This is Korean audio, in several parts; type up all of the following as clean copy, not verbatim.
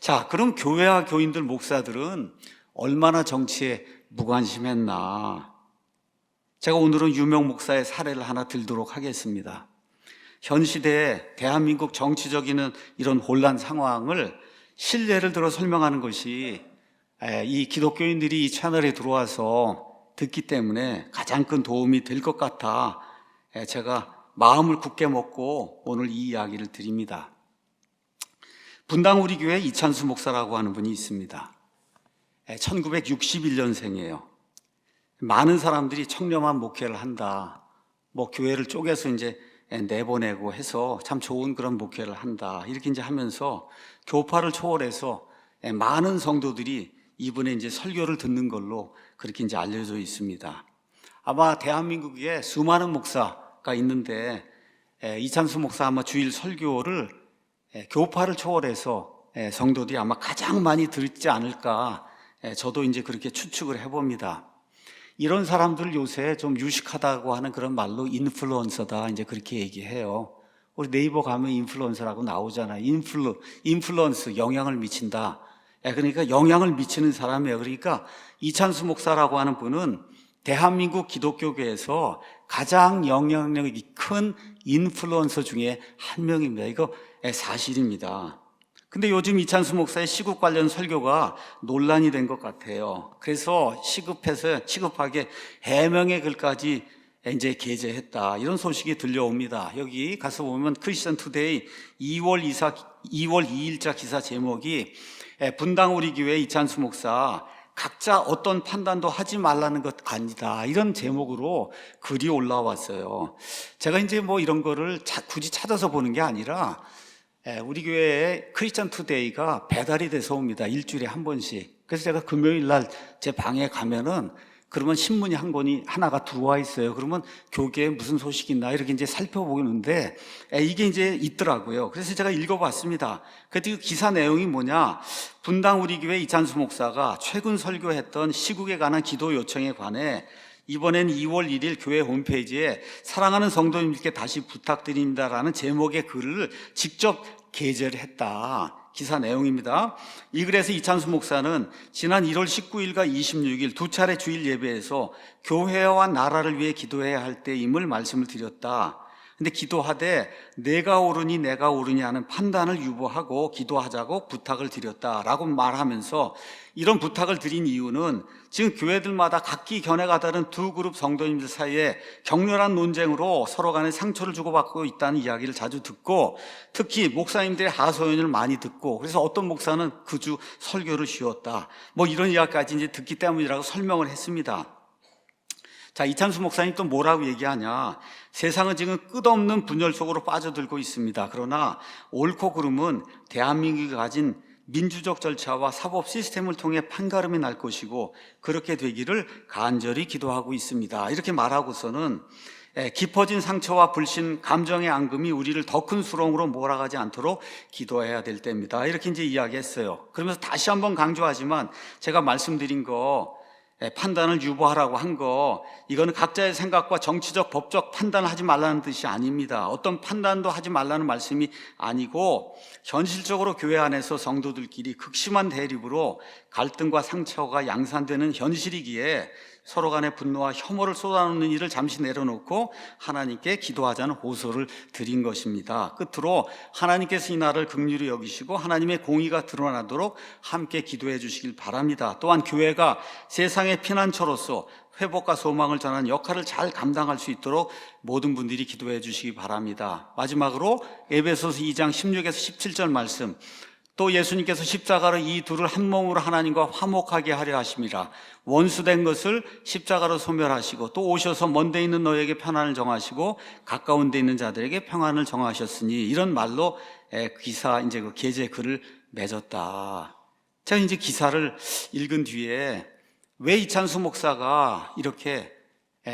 자, 그럼 교회와 교인들, 목사들은 얼마나 정치에 무관심했나? 제가 오늘은 유명 목사의 사례를 하나 들도록 하겠습니다. 현 시대에 대한민국 정치적인 이런 혼란 상황을 실례를 들어 설명하는 것이 이 기독교인들이 이 채널에 들어와서 듣기 때문에 가장 큰 도움이 될 것 같아 제가 마음을 굳게 먹고 오늘 이 이야기를 드립니다. 분당 우리 교회 이찬수 목사라고 하는 분이 있습니다. 1961년생이에요. 많은 사람들이 청렴한 목회를 한다. 교회를 쪼개서 이제 내보내고 해서 참 좋은 그런 목회를 한다. 이렇게 이제 하면서 교파를 초월해서 많은 성도들이 이분의 이제 설교를 듣는 걸로 그렇게 이제 알려져 있습니다. 아마 대한민국에 수많은 목사가 있는데 이찬수 목사 아마 주일 설교를 교파를 초월해서 성도들이 아마 가장 많이 듣지 않을까 저도 이제 그렇게 추측을 해봅니다. 이런 사람들 요새 좀 유식하다고 하는 그런 말로 인플루언서다 이제 그렇게 얘기해요. 우리 네이버 가면 인플루언서라고 나오잖아요. 인플루언스, 영향을 미친다. 그러니까 영향을 미치는 사람이에요. 그러니까 이찬수 목사라고 하는 분은 대한민국 기독교계에서 가장 영향력이 큰 인플루언서 중에 한 명입니다. 이거 사실입니다. 근데 요즘 이찬수 목사의 시국 관련 설교가 논란이 된 것 같아요. 그래서 시급하게 해명의 글까지 이제 게재했다. 이런 소식이 들려옵니다. 여기 가서 보면 크리스천 투데이 2월 2일자 기사 제목이 분당 우리 교회 이찬수 목사 각자 어떤 판단도 하지 말라는 것 아니다. 이런 제목으로 글이 올라왔어요. 제가 이제 이런 거를 굳이 찾아서 보는 게 아니라 우리 교회에 크리스천 투데이가 배달이 돼서 옵니다. 일주일에 한 번씩. 그래서 제가 금요일 날 제 방에 가면은 그러면 신문이 한 권이 하나가 들어와 있어요. 그러면 교계에 무슨 소식이 있나 이렇게 이제 살펴보는데 이게 이제 있더라고요. 그래서 제가 읽어봤습니다. 그때 그 기사 내용이 뭐냐? 분당 우리 교회 이찬수 목사가 최근 설교했던 시국에 관한 기도 요청에 관해 이번엔 2월 1일 교회 홈페이지에 사랑하는 성도님들께 다시 부탁드립니다라는 제목의 글을 직접 게재를 했다. 기사 내용입니다. 이 글에서 이찬수 목사는 지난 1월 19일과 26일 두 차례 주일 예배에서 교회와 나라를 위해 기도해야 할 때임을 말씀을 드렸다. 근데 기도하되 내가 옳으니 하는 판단을 유보하고 기도하자고 부탁을 드렸다라고 말하면서 이런 부탁을 드린 이유는 지금 교회들마다 각기 견해가 다른 두 그룹 성도님들 사이에 격렬한 논쟁으로 서로 간에 상처를 주고받고 있다는 이야기를 자주 듣고 특히 목사님들의 하소연을 많이 듣고 그래서 어떤 목사는 그 주 설교를 쉬었다. 이런 이야기까지 이제 듣기 때문이라고 설명을 했습니다. 자, 이찬수 목사님 또 뭐라고 얘기하냐? 세상은 지금 끝없는 분열 속으로 빠져들고 있습니다. 그러나 옳고 그름은 대한민국이 가진 민주적 절차와 사법 시스템을 통해 판가름이 날 것이고 그렇게 되기를 간절히 기도하고 있습니다. 이렇게 말하고서는 깊어진 상처와 불신, 감정의 앙금이 우리를 더 큰 수렁으로 몰아가지 않도록 기도해야 될 때입니다. 이렇게 이제 이야기했어요. 그러면서 다시 한번 강조하지만 제가 말씀드린 거 판단을 유보하라고 한 거 이거는 각자의 생각과 정치적 법적 판단을 하지 말라는 뜻이 아닙니다. 어떤 판단도 하지 말라는 말씀이 아니고 현실적으로 교회 안에서 성도들끼리 극심한 대립으로 갈등과 상처가 양산되는 현실이기에 서로 간의 분노와 혐오를 쏟아놓는 일을 잠시 내려놓고 하나님께 기도하자는 호소를 드린 것입니다. 끝으로 하나님께서 이 날을 긍휼히 여기시고 하나님의 공의가 드러나도록 함께 기도해 주시길 바랍니다. 또한 교회가 세상의 피난처로서 회복과 소망을 전하는 역할을 잘 감당할 수 있도록 모든 분들이 기도해 주시기 바랍니다. 마지막으로 에베소서 2장 16에서 17절 말씀, 또 예수님께서 십자가로 이 둘을 한 몸으로 하나님과 화목하게 하려 하심이라. 원수된 것을 십자가로 소멸하시고 또 오셔서 먼데 있는 너에게 평안을 정하시고 가까운 데 있는 자들에게 평안을 정하셨으니 이런 말로 기사 이제 그 게재 글을 맺었다. 제가 이제 기사를 읽은 뒤에 왜 이찬수 목사가 이렇게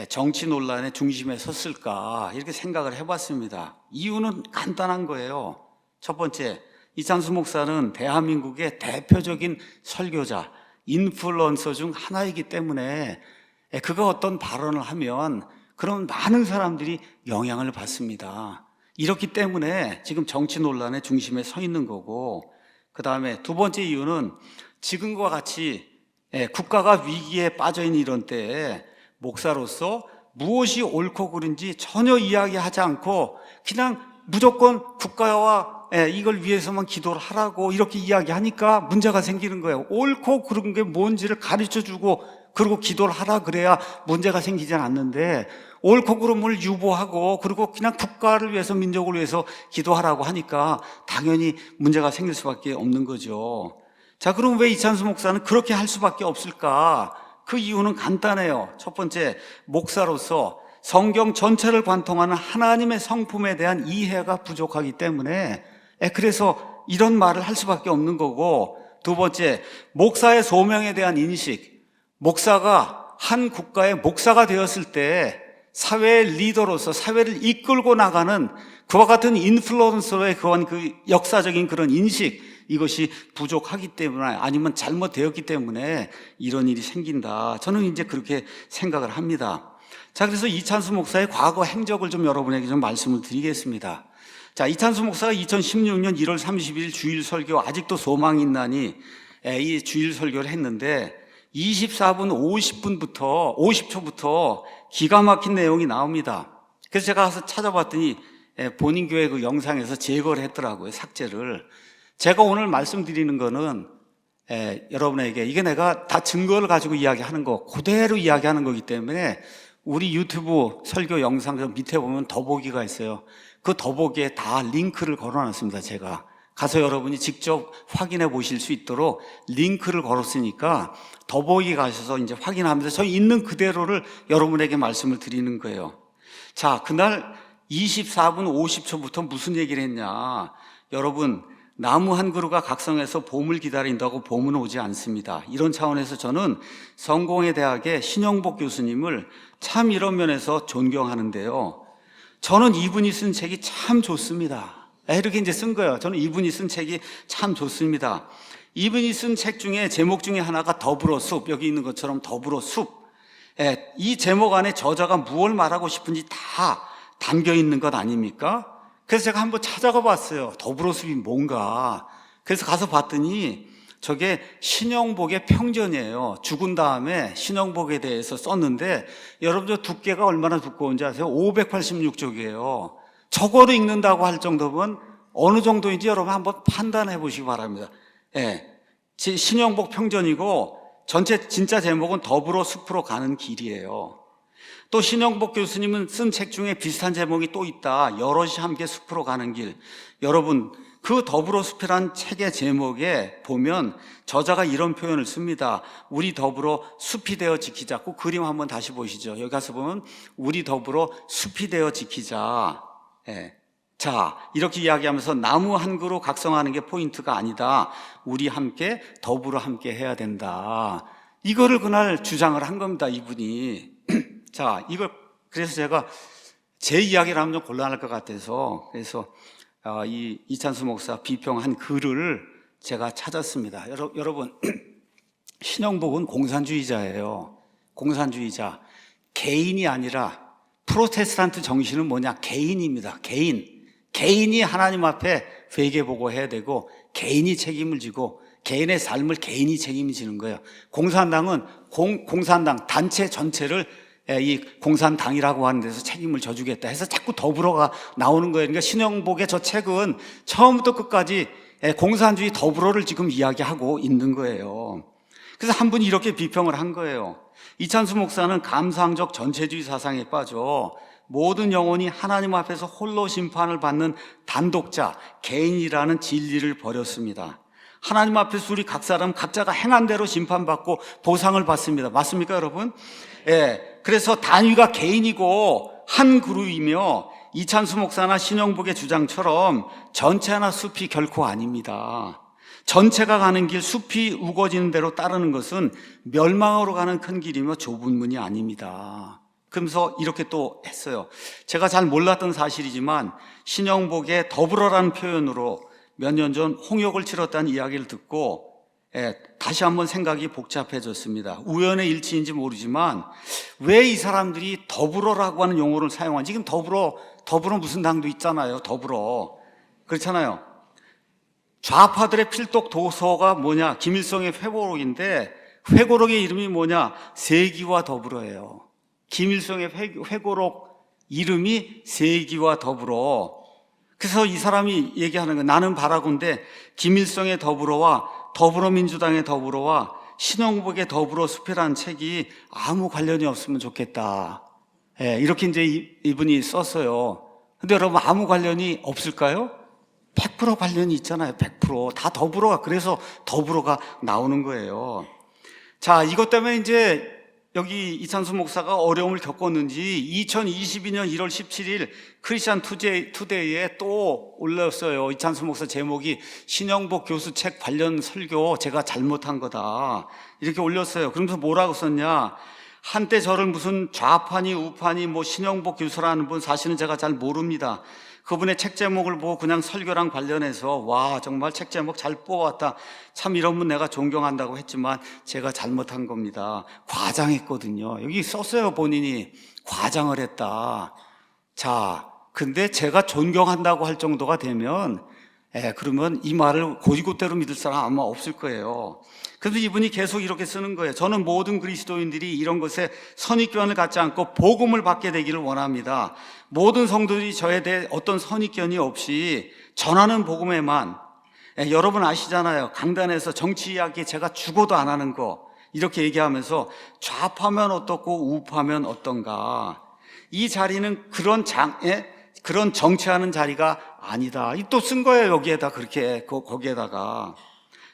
정치 논란의 중심에 섰을까 이렇게 생각을 해봤습니다. 이유는 간단한 거예요. 첫 번째, 이찬수 목사는 대한민국의 대표적인 설교자, 인플루언서 중 하나이기 때문에 그가 어떤 발언을 하면 그런 많은 사람들이 영향을 받습니다. 이렇기 때문에 지금 정치 논란의 중심에 서 있는 거고 그 다음에 두 번째 이유는 지금과 같이 국가가 위기에 빠져있는 이런 때에 목사로서 무엇이 옳고 그른지 전혀 이야기하지 않고 그냥 무조건 국가와 이걸 위해서만 기도를 하라고 이렇게 이야기하니까 문제가 생기는 거예요. 옳고 그른 게 뭔지를 가르쳐주고 그리고 기도를 하라 그래야 문제가 생기지 않는데, 옳고 그름을 유보하고 그리고 그냥 국가를 위해서 민족을 위해서 기도하라고 하니까 당연히 문제가 생길 수밖에 없는 거죠. 자, 그럼 왜 이찬수 목사는 그렇게 할 수밖에 없을까? 그 이유는 간단해요. 첫 번째, 목사로서 성경 전체를 관통하는 하나님의 성품에 대한 이해가 부족하기 때문에 그래서 이런 말을 할 수밖에 없는 거고, 두 번째, 목사의 소명에 대한 인식. 목사가 한 국가의 목사가 되었을 때 사회의 리더로서 사회를 이끌고 나가는 그와 같은 인플루언서의 그 역사적인 그런 인식, 이것이 부족하기 때문에 아니면 잘못되었기 때문에 이런 일이 생긴다. 저는 이제 그렇게 생각을 합니다. 자, 그래서 이찬수 목사의 과거 행적을 좀 여러분에게 좀 말씀을 드리겠습니다. 자, 이찬수 목사가 2016년 1월 30일 주일 설교 아직도 소망이 있나니 이 주일 설교를 했는데 24분 50초부터 기가 막힌 내용이 나옵니다. 그래서 제가 가서 찾아봤더니 본인 교회 그 영상에서 제거를 했더라고요, 삭제를. 제가 오늘 말씀드리는 거는 여러분에게 이게 내가 다 증거를 가지고 이야기하는 거, 그대로 이야기하는 거기 때문에 우리 유튜브 설교 영상 밑에 보면 더보기가 있어요. 그 더보기에 다 링크를 걸어놨습니다, 제가. 가서 여러분이 직접 확인해 보실 수 있도록 링크를 걸었으니까 더보기 가셔서 이제 확인하면서 저 있는 그대로를 여러분에게 말씀을 드리는 거예요. 자, 그날 24분 50초부터 무슨 얘기를 했냐. 여러분, 나무 한 그루가 각성해서 봄을 기다린다고 봄은 오지 않습니다. 이런 차원에서 저는 성공회대학의 신영복 교수님을 참 이런 면에서 존경하는데요. 저는 이분이 쓴 책이 참 좋습니다. 이렇게 이제 쓴 거예요. 저는 이분이 쓴 책이 참 좋습니다. 이분이 쓴 책 중에 제목 중에 하나가 더불어 숲, 여기 있는 것처럼 더불어 숲. 이 제목 안에 저자가 무엇을 말하고 싶은지 다 담겨 있는 것 아닙니까? 그래서 제가 한번 찾아가 봤어요. 더불어 숲이 뭔가. 그래서 가서 봤더니 저게 신영복의 평전이에요. 죽은 다음에 신영복에 대해서 썼는데 여러분 저 두께가 얼마나 두꺼운지 아세요? 586쪽이에요. 저거로 읽는다고 할 정도면 어느 정도인지 여러분 한번 판단해 보시기 바랍니다. 신영복 평전이고 전체 진짜 제목은 더불어 숲으로 가는 길이에요. 또 신영복 교수님은 쓴 책 중에 비슷한 제목이 또 있다. 여럿이 함께 숲으로 가는 길. 여러분, 그 더불어 숲이란 책의 제목에 보면 저자가 이런 표현을 씁니다. 우리 더불어 숲이 되어 지키자. 그 그림 한번 다시 보시죠. 여기 가서 보면 우리 더불어 숲이 되어 지키자. 자, 이렇게 이야기하면서 나무 한 그루 각성하는 게 포인트가 아니다. 우리 함께 더불어 함께 해야 된다. 이거를 그날 주장을 한 겁니다, 이분이. 자, 이걸 그래서 제가 제 이야기를 하면 좀 곤란할 것 같아서 그래서 이 이찬수 목사 비평한 글을 제가 찾았습니다. 여러분, 신영복은 공산주의자예요. 공산주의자. 개인이 아니라 프로테스탄트 정신은 뭐냐? 개인입니다. 개인이 하나님 앞에 회개보고해야 되고 개인이 책임을 지고 개인의 삶을 개인이 책임을 지는 거예요. 공산당은 공산당 단체 전체를 이 공산당이라고 하는 데서 책임을 져주겠다 해서 자꾸 더불어가 나오는 거예요. 그러니까 신영복의 저 책은 처음부터 끝까지 공산주의 더불어를 지금 이야기하고 있는 거예요. 그래서 한 분이 이렇게 비평을 한 거예요. 이찬수 목사는 감상적 전체주의 사상에 빠져 모든 영혼이 하나님 앞에서 홀로 심판을 받는 단독자, 개인이라는 진리를 버렸습니다. 하나님 앞에서 우리 각 사람 각자가 행한 대로 심판받고 보상을 받습니다. 맞습니까, 여러분? 그래서 단위가 개인이고 한 그룹이며 이찬수 목사나 신영복의 주장처럼 전체나 숲이 결코 아닙니다. 전체가 가는 길, 숲이 우거지는 대로 따르는 것은 멸망으로 가는 큰 길이며 좁은 문이 아닙니다. 그러면서 이렇게 또 했어요. 제가 잘 몰랐던 사실이지만 신영복의 더불어라는 표현으로 몇 년 전 홍역을 치렀다는 이야기를 듣고 다시 한번 생각이 복잡해졌습니다. 우연의 일치인지 모르지만 왜 이 사람들이 더불어라고 하는 용어를 사용하는지. 지금 더불어 무슨 당도 있잖아요. 더불어. 그렇잖아요. 좌파들의 필독 도서가 뭐냐? 김일성의 회고록인데 회고록의 이름이 뭐냐? 세기와 더불어예요. 김일성의 회고록 이름이 세기와 더불어. 그래서 이 사람이 얘기하는 거, 나는 바라건대 김일성의 더불어와 더불어민주당의 더불어와 신영복의 더불어 숲이라는 책이 아무 관련이 없으면 좋겠다. 이렇게 이제 이분이 썼어요. 근데 여러분, 아무 관련이 없을까요? 100% 관련이 있잖아요. 100%. 다 더불어가, 그래서 더불어가 나오는 거예요. 자, 이것 때문에 이제 여기 이찬수 목사가 어려움을 겪었는지 2022년 1월 17일 크리스천 투데이에 또 올렸어요. 이찬수 목사 제목이 신영복 교수 책 관련 설교 제가 잘못한 거다. 이렇게 올렸어요. 그러면서 뭐라고 썼냐? 한때 저를 무슨 좌파니 우파니 뭐 신영복 교수라는 분 사실은 제가 잘 모릅니다. 그분의 책 제목을 보고 그냥 설교랑 관련해서 와, 정말 책 제목 잘 뽑았다. 참 이런 분 내가 존경한다고 했지만 제가 잘못한 겁니다. 과장했거든요. 여기 썼어요. 본인이 과장을 했다. 자, 근데 제가 존경한다고 할 정도가 되면 그러면 이 말을 곧이곧대로 믿을 사람 아마 없을 거예요. 그래서 이분이 계속 이렇게 쓰는 거예요. 저는 모든 그리스도인들이 이런 것에 선입견을 갖지 않고 복음을 받게 되기를 원합니다. 모든 성도들이 저에 대해 어떤 선입견이 없이 전하는 복음에만, 여러분 아시잖아요. 강단에서 정치 이야기 제가 죽어도 안 하는 거 이렇게 얘기하면서 좌파면 어떻고 우파면 어떤가. 이 자리는 그런 정치하는 자리가 아니다. 또 쓴 거예요. 여기에다 그렇게 거기에다가.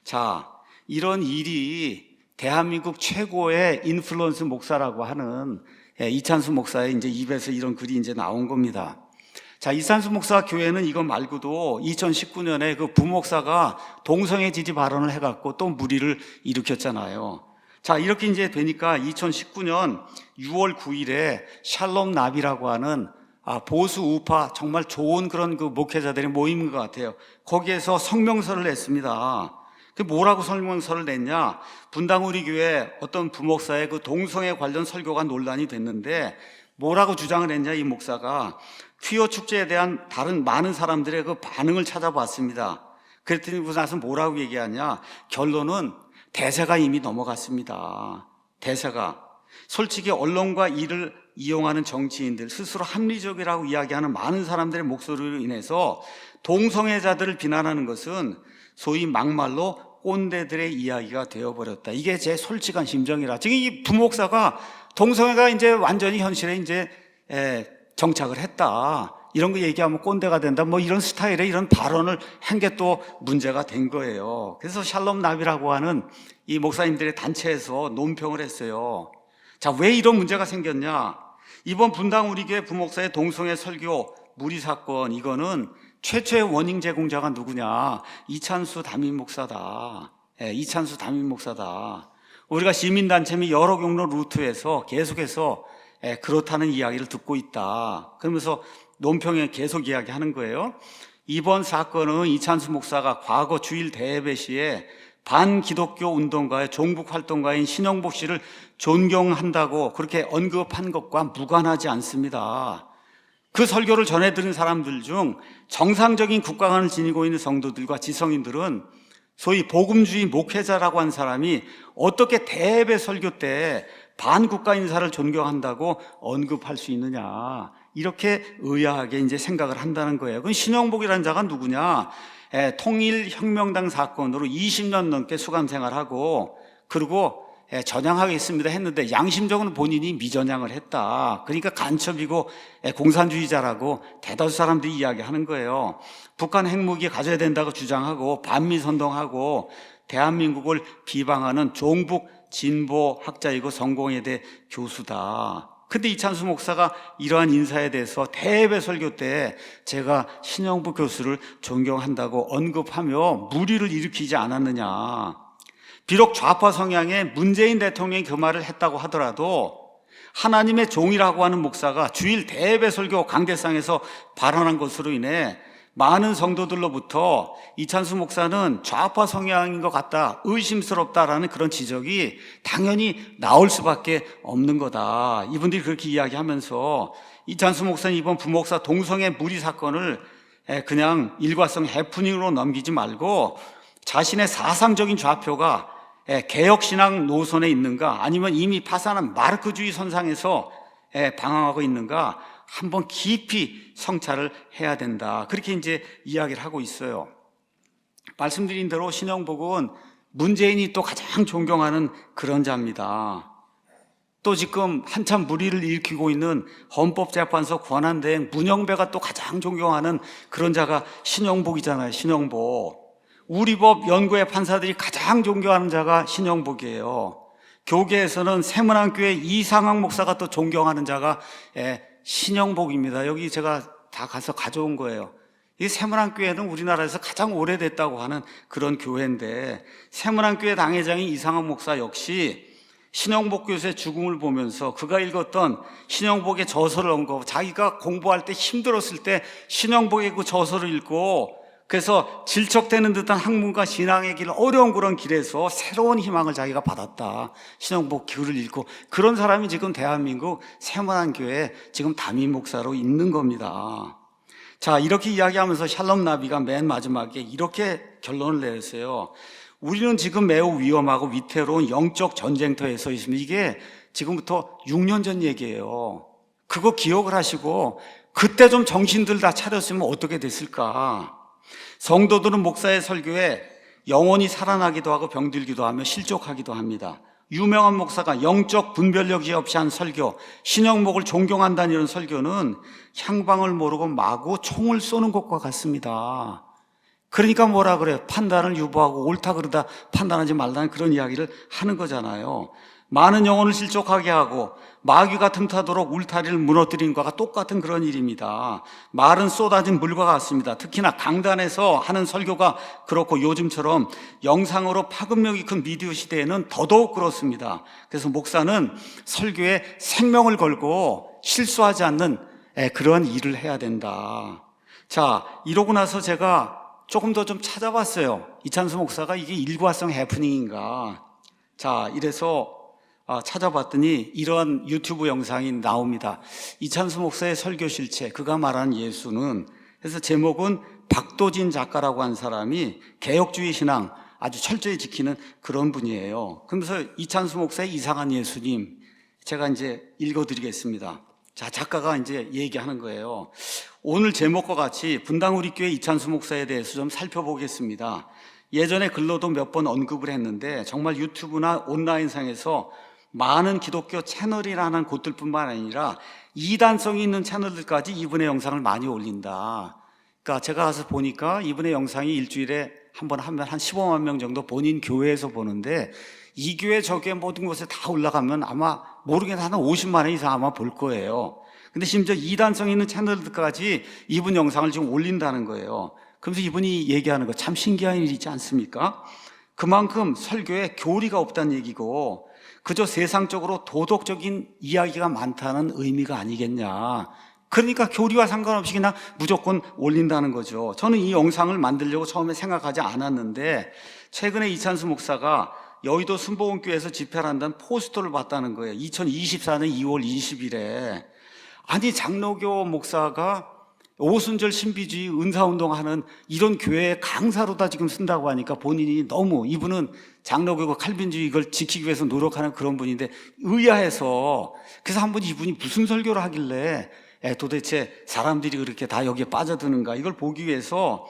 자, 이런 일이 대한민국 최고의 인플루언스 목사라고 하는 이찬수 목사의 이제 입에서 이런 글이 이제 나온 겁니다. 자, 이찬수 목사 교회는 이거 말고도 2019년에 그 부목사가 동성애 지지 발언을 해갖고 또 무리를 일으켰잖아요. 자, 이렇게 이제 되니까 2019년 6월 9일에 샬롬 나비라고 하는 보수 우파 정말 좋은 그런 그 목회자들의 모임인 것 같아요. 거기에서 성명서를 냈습니다. 그 뭐라고 성명서를 냈냐? 분당 우리 교회 어떤 부목사의 그 동성애 관련 설교가 논란이 됐는데 뭐라고 주장을 했냐? 이 목사가 퀴어 축제에 대한 다른 많은 사람들의 그 반응을 찾아봤습니다. 그랬더니 그 나서 뭐라고 얘기하냐? 결론은 대세가 이미 넘어갔습니다. 대세가. 솔직히 언론과 이를 이용하는 정치인들, 스스로 합리적이라고 이야기하는 많은 사람들의 목소리로 인해서 동성애자들을 비난하는 것은 소위 막말로 꼰대들의 이야기가 되어버렸다. 이게 제 솔직한 심정이라. 지금 이 부목사가 동성애가 이제 완전히 현실에 이제 정착을 했다. 이런 거 얘기하면 꼰대가 된다. 뭐 이런 스타일의 이런 발언을 한 게 또 문제가 된 거예요. 그래서 샬롬 나비라고 하는 이 목사님들의 단체에서 논평을 했어요. 자, 왜 이런 문제가 생겼냐? 이번 분당 우리 교회 부목사의 동성애 설교 무리 사건, 이거는 최초의 원인 제공자가 누구냐? 이찬수 담임 목사다. 이찬수 담임 목사다. 우리가 시민단체 및 여러 경로 루트에서 계속해서 그렇다는 이야기를 듣고 있다. 그러면서 논평에 계속 이야기하는 거예요. 이번 사건은 이찬수 목사가 과거 주일 대예배 시에 반기독교 운동가의 종북 활동가인 신영복 씨를 존경한다고 그렇게 언급한 것과 무관하지 않습니다. 그 설교를 전해드린 사람들 중 정상적인 국가관을 지니고 있는 성도들과 지성인들은 소위 복음주의 목회자라고 한 사람이 어떻게 대예배 설교 때 반국가 인사를 존경한다고 언급할 수 있느냐, 이렇게 의아하게 이제 생각을 한다는 거예요. 그건 신영복이라는 자가 누구냐? 통일혁명당 사건으로 20년 넘게 수감 생활하고 그리고 전향하겠습니다 했는데 양심적으로는 본인이 미전향을 했다. 그러니까 간첩이고 공산주의자라고 대다수 사람들이 이야기하는 거예요. 북한 핵무기 가져야 된다고 주장하고 반미선동하고 대한민국을 비방하는 종북 진보 학자이고 성공회대 교수다. 근데 이찬수 목사가 이러한 인사에 대해서 대예배 설교 때 제가 신영복 교수를 존경한다고 언급하며 무리를 일으키지 않았느냐. 비록 좌파 성향의 문재인 대통령이 그 말을 했다고 하더라도 하나님의 종이라고 하는 목사가 주일 대예배 설교 강대상에서 발언한 것으로 인해 많은 성도들로부터 이찬수 목사는 좌파 성향인 것 같다, 의심스럽다라는 그런 지적이 당연히 나올 수밖에 없는 거다. 이분들이 그렇게 이야기하면서 이찬수 목사는 이번 부목사 동성애 무리 사건을 그냥 일과성 해프닝으로 넘기지 말고 자신의 사상적인 좌표가 개혁신앙 노선에 있는가, 아니면 이미 파산한 마르크주의 선상에서 방황하고 있는가 한번 깊이 성찰을 해야 된다. 그렇게 이제 이야기를 하고 있어요. 말씀드린 대로 신영복은 문재인이 또 가장 존경하는 그런 자입니다. 또 지금 한참 물의를 일으키고 있는 헌법재판소 권한대행 문영배가 또 가장 존경하는 그런 자가 신영복이잖아요. 신영복. 우리 법 연구의 판사들이 가장 존경하는 자가 신영복이에요. 교계에서는 세문안교회 이상학 목사가 또 존경하는 자가 신영복입니다. 여기 제가 다 가서 가져온 거예요. 이 세문안교회는 우리나라에서 가장 오래됐다고 하는 그런 교회인데, 세문안교회 당회장인 이상학 목사 역시 신영복 교수의 죽음을 보면서 그가 읽었던 신영복의 저서를 언급, 자기가 공부할 때 힘들었을 때 신영복의 그 저서를 읽고, 그래서 질척대는 듯한 학문과 신앙의 길, 어려운 그런 길에서 새로운 희망을 자기가 받았다. 신영복 글을 읽고. 그런 사람이 지금 대한민국 세문안교회 지금 담임 목사로 있는 겁니다. 자, 이렇게 이야기하면서 샬롬 나비가 맨 마지막에 이렇게 결론을 내렸어요. 우리는 지금 매우 위험하고 위태로운 영적 전쟁터에 서 있습니다. 이게 지금부터 6년 전 얘기예요. 그거 기억을 하시고 그때 좀 정신들 다 차렸으면 어떻게 됐을까? 성도들은 목사의 설교에 영혼이 살아나기도 하고 병들기도 하며 실족하기도 합니다. 유명한 목사가 영적 분별력이 없이 한 설교, 신영목을 존경한다는 이런 설교는 향방을 모르고 마구 총을 쏘는 것과 같습니다. 그러니까 뭐라 그래요? 판단을 유보하고 옳다 그르다 판단하지 말라는 그런 이야기를 하는 거잖아요. 많은 영혼을 실족하게 하고 마귀가 틈타도록 울타리를 무너뜨린 것과 똑같은 그런 일입니다. 말은 쏟아진 물과 같습니다. 특히나 강단에서 하는 설교가 그렇고 요즘처럼 영상으로 파급력이 큰 미디어 시대에는 더더욱 그렇습니다. 그래서 목사는 설교에 생명을 걸고 실수하지 않는 그런 일을 해야 된다. 자, 이러고 나서 제가 조금 더 좀 찾아봤어요. 이찬수 목사가 이게 일과성 해프닝인가. 자, 이래서 찾아봤더니 이러한 유튜브 영상이 나옵니다. 이찬수 목사의 설교 실체, 그가 말하는 예수는, 그래서 제목은 박도진 작가라고 한 사람이 개혁주의 신앙 아주 철저히 지키는 그런 분이에요. 그러면서 이찬수 목사의 이상한 예수님, 제가 이제 읽어드리겠습니다. 자, 작가가 이제 얘기하는 거예요. 오늘 제목과 같이 분당 우리교회 이찬수 목사에 대해서 좀 살펴보겠습니다. 예전에 글로도 몇 번 언급을 했는데 정말 유튜브나 온라인상에서 많은 기독교 채널이라는 곳들뿐만 아니라 이단성이 있는 채널들까지 이분의 영상을 많이 올린다. 그러니까 제가 가서 보니까 이분의 영상이 일주일에 한 번 하면 한 15만 명 정도 본인 교회에서 보는데, 이 교회 저 교회 모든 곳에 다 올라가면 아마 모르겠는데 한 50만 원 이상 아마 볼 거예요. 근데 심지어 이단성 있는 채널들까지 이분 영상을 지금 올린다는 거예요. 그러면서 이분이 얘기하는 거 참 신기한 일이지 않습니까? 그만큼 설교에 교리가 없다는 얘기고 그저 세상적으로 도덕적인 이야기가 많다는 의미가 아니겠냐. 그러니까 교리와 상관없이 그냥 무조건 올린다는 거죠. 저는 이 영상을 만들려고 처음에 생각하지 않았는데 최근에 이찬수 목사가 여의도 순복음교회에서 집회를 한다는 포스터를 봤다는 거예요. 2024년 2월 20일에. 아니, 장로교 목사가 오순절 신비주의 은사운동하는 이런 교회의 강사로다 지금 쓴다고 하니까 본인이 너무, 이분은 장로교고 칼빈주의 이걸 지키기 위해서 노력하는 그런 분인데 의아해서, 그래서 한번 이분이 무슨 설교를 하길래 도대체 사람들이 그렇게 다 여기에 빠져드는가 이걸 보기 위해서,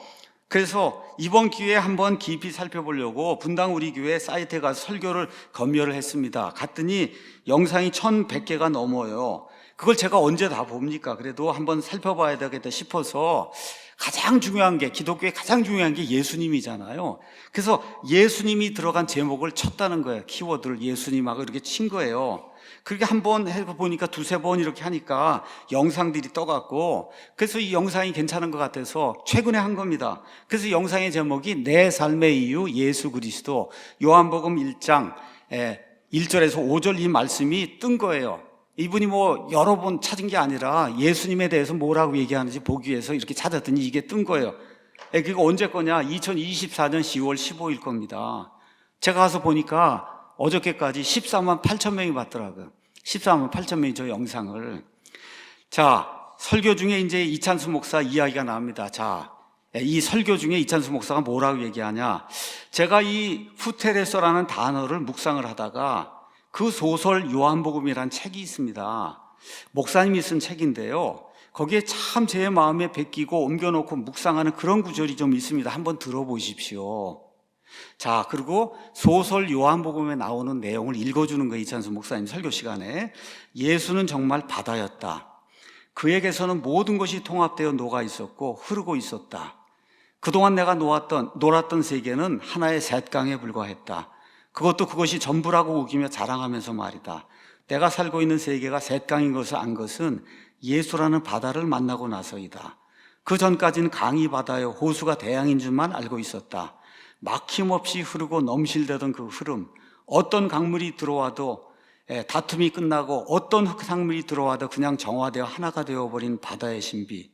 그래서 이번 기회에 한번 깊이 살펴보려고 분당 우리 교회 사이트에 가서 설교를 검열을 했습니다. 갔더니 영상이 1100개가 넘어요. 그걸 제가 언제 다 봅니까? 그래도 한번 살펴봐야 되겠다 싶어서, 가장 중요한 게, 기독교의 가장 중요한 게 예수님이잖아요. 그래서 예수님이 들어간 제목을 쳤다는 거예요. 키워드를 예수님하고 이렇게 친 거예요. 그렇게 한번 해보니까 두세 번 이렇게 하니까 영상들이 떠갖고, 그래서 이 영상이 괜찮은 것 같아서 최근에 한 겁니다. 그래서 영상의 제목이 내 삶의 이유 예수 그리스도, 요한복음 1장 1절에서 5절 이 말씀이 뜬 거예요. 이분이 뭐 여러 번 찾은 게 아니라 예수님에 대해서 뭐라고 얘기하는지 보기 위해서 이렇게 찾았더니 이게 뜬 거예요. 그거 언제 거냐? 2024년 10월 15일 겁니다. 제가 가서 보니까 어저께까지 14만 8천 명이 봤더라고요. 14만 8천 명이 저 영상을. 자, 설교 중에 이제 이찬수 목사 이야기가 나옵니다. 자, 이 설교 중에 이찬수 목사가 뭐라고 얘기하냐. 제가 이 후테레서라는 단어를 묵상을 하다가 그 소설 요한복음이라는 책이 있습니다. 목사님이 쓴 책인데요. 거기에 참 제 마음에 베끼고 옮겨놓고 묵상하는 그런 구절이 좀 있습니다. 한번 들어보십시오. 자, 그리고 소설 요한복음에 나오는 내용을 읽어주는 거예요. 이찬수 목사님 설교 시간에. 예수는 정말 바다였다. 그에게서는 모든 것이 통합되어 녹아 있었고 흐르고 있었다. 그동안 내가 놀았던 세계는 하나의 셋강에 불과했다. 그것도 그것이 전부라고 우기며 자랑하면서 말이다. 내가 살고 있는 세계가 셋강인 것을 안 것은 예수라는 바다를 만나고 나서이다. 그 전까지는 강이 바다여 호수가 대양인 줄만 알고 있었다. 막힘없이 흐르고 넘실대던 그 흐름, 어떤 강물이 들어와도 다툼이 끝나고 어떤 흙탕물이 들어와도 그냥 정화되어 하나가 되어버린 바다의 신비.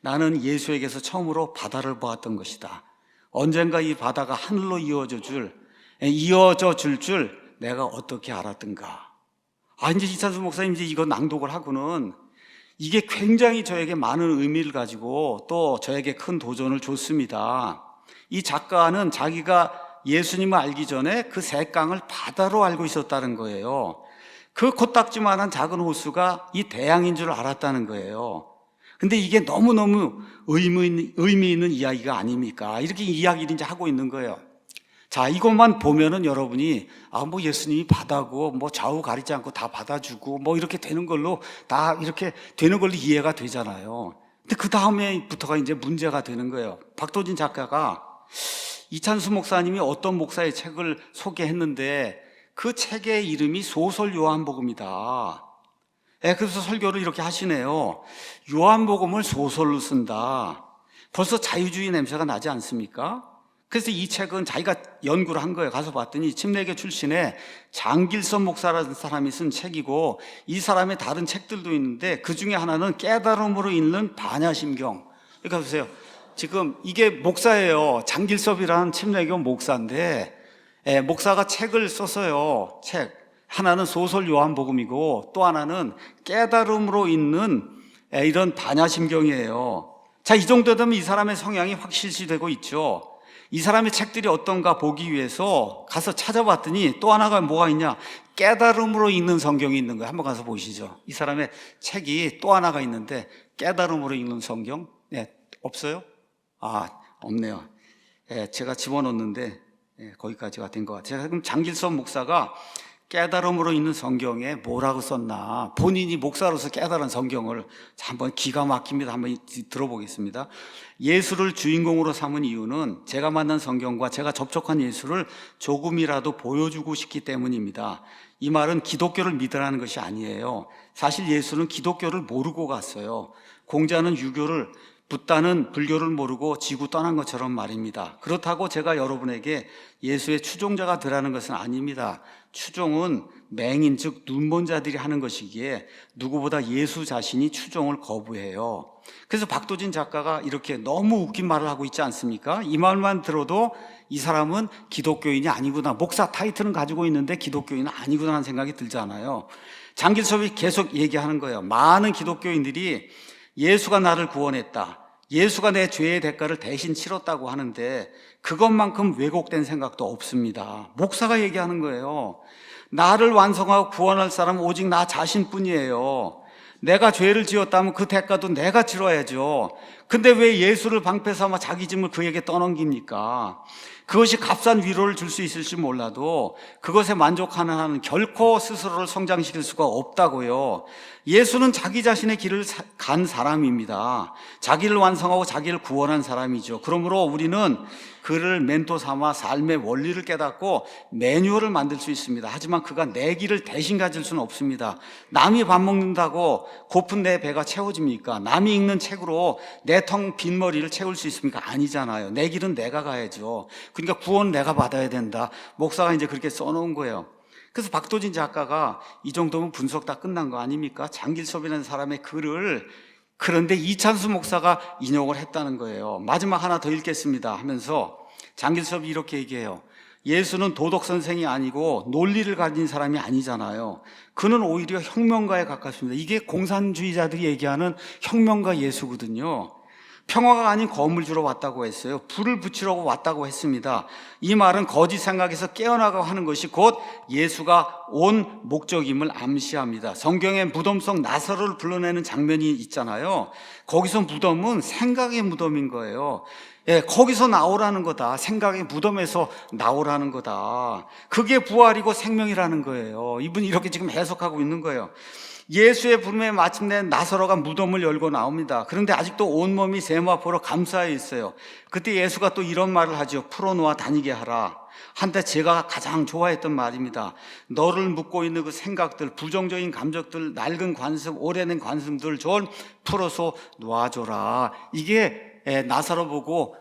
나는 예수에게서 처음으로 바다를 보았던 것이다. 언젠가 이 바다가 하늘로 이어져 줄 내가 어떻게 알았던가. 이제 이찬수 목사님 이제 이거 낭독을 하고는 이게 굉장히 저에게 많은 의미를 가지고 또 저에게 큰 도전을 줬습니다. 이 작가는 자기가 예수님을 알기 전에 그 셋강을 바다로 알고 있었다는 거예요. 그 코딱지만한 작은 호수가 이 대양인 줄 알았다는 거예요. 근데 이게 너무너무 의미 있는 이야기가 아닙니까? 이렇게 이야기를 이제 하고 있는 거예요. 자, 이것만 보면은 여러분이 뭐 예수님이 바다고 뭐 좌우 가리지 않고 다 받아주고 뭐 이렇게 되는 걸로 다 이렇게 되는 걸로 이해가 되잖아요. 근데 그 다음에부터가 이제 문제가 되는 거예요. 박도진 작가가 이찬수 목사님이 어떤 목사의 책을 소개했는데 그 책의 이름이 소설 요한복음이다. 그래서 설교를 이렇게 하시네요. 요한복음을 소설로 쓴다. 벌써 자유주의 냄새가 나지 않습니까? 그래서 이 책은 자기가 연구를 한 거예요. 가서 봤더니 침례교 출신의 장길선 목사라는 사람이 쓴 책이고 이 사람의 다른 책들도 있는데 그 중에 하나는 깨달음으로 읽는 반야심경. 그러니까 보세요. 지금 이게 목사예요. 장길섭이라는 침례교 목사인데 목사가 책을 썼어요. 책. 하나는 소설 요한복음이고 또 하나는 깨달음으로 읽는 이런 반야심경이에요. 자, 이 정도 되면 이 사람의 성향이 확 실시되고 있죠. 이 사람의 책들이 어떤가 보기 위해서 가서 찾아봤더니 또 하나가 뭐가 있냐? 깨달음으로 읽는 성경이 있는 거예요. 한번 가서 보시죠. 이 사람의 책이 또 하나가 있는데 깨달음으로 읽는 성경? 없어요? 없네요. 제가 집어넣었는데 거기까지가 된 것 같아요. 그럼 장길선 목사가 깨달음으로 읽는 성경에 뭐라고 썼나? 본인이 목사로서 깨달은 성경을 한번 기가 막힙니다. 한번 들어보겠습니다. 예수를 주인공으로 삼은 이유는 제가 만난 성경과 제가 접촉한 예수를 조금이라도 보여주고 싶기 때문입니다. 이 말은 기독교를 믿으라는 것이 아니에요. 사실 예수는 기독교를 모르고 갔어요. 공자는 유교를, 붓다는 불교를 모르고 지구 떠난 것처럼 말입니다. 그렇다고 제가 여러분에게 예수의 추종자가 되라는 것은 아닙니다. 추종은 맹인, 즉 눈먼 자들이 하는 것이기에 누구보다 예수 자신이 추종을 거부해요. 그래서 박도진 작가가 이렇게 너무 웃긴 말을 하고 있지 않습니까? 이 말만 들어도 이 사람은 기독교인이 아니구나, 목사 타이틀은 가지고 있는데 기독교인은 아니구나 하는 생각이 들잖아요. 장길섭이 계속 얘기하는 거예요. 많은 기독교인들이 예수가 나를 구원했다, 예수가 내 죄의 대가를 대신 치렀다고 하는데 그것만큼 왜곡된 생각도 없습니다. 목사가 얘기하는 거예요. 나를 완성하고 구원할 사람은 오직 나 자신뿐이에요. 내가 죄를 지었다면 그 대가도 내가 치러야죠. 근데 왜 예수를 방패 삼아 자기 짐을 그에게 떠넘깁니까? 그것이 값싼 위로를 줄 수 있을지 몰라도 그것에 만족하는 한은 결코 스스로를 성장시킬 수가 없다고요. 예수는 자기 자신의 길을 간 사람입니다. 자기를 완성하고 자기를 구원한 사람이죠. 그러므로 우리는 그를 멘토 삼아 삶의 원리를 깨닫고 매뉴얼을 만들 수 있습니다. 하지만 그가 내 길을 대신 가질 수는 없습니다. 남이 밥 먹는다고 고픈 내 배가 채워집니까? 남이 읽는 책으로 내 텅 빈 머리를 채울 수 있습니까? 아니잖아요. 내 길은 내가 가야죠. 그러니까 구원은 내가 받아야 된다. 목사가 이제 그렇게 써놓은 거예요. 그래서 박도진 작가가 이 정도면 분석 다 끝난 거 아닙니까? 장길섭이라는 사람의 글을, 그런데 이찬수 목사가 인용을 했다는 거예요. 마지막 하나 더 읽겠습니다 하면서 장길섭이 이렇게 얘기해요. 예수는 도덕 선생이 아니고 논리를 가진 사람이 아니잖아요. 그는 오히려 혁명가에 가깝습니다. 이게 공산주의자들이 얘기하는 혁명가 예수거든요. 평화가 아닌 검을 주러 왔다고 했어요. 불을 붙이려고 왔다고 했습니다. 이 말은 거짓 생각에서 깨어나가고 하는 것이 곧 예수가 온 목적임을 암시합니다. 성경에 무덤 속 나사로를 불러내는 장면이 있잖아요. 거기서 무덤은 생각의 무덤인 거예요. 거기서 나오라는 거다. 생각의 무덤에서 나오라는 거다. 그게 부활이고 생명이라는 거예요. 이분이 이렇게 지금 해석하고 있는 거예요. 예수의 부름에 마침내 나사로가 무덤을 열고 나옵니다. 그런데 아직도 온몸이 세마포로 감싸여 있어요. 그때 예수가 또 이런 말을 하죠. 풀어놓아 다니게 하라. 한때 제가 가장 좋아했던 말입니다. 너를 묶고 있는 그 생각들, 부정적인 감정들, 낡은 관습, 오래된 관습들 좀 풀어서 놓아줘라. 이게 나사로 보고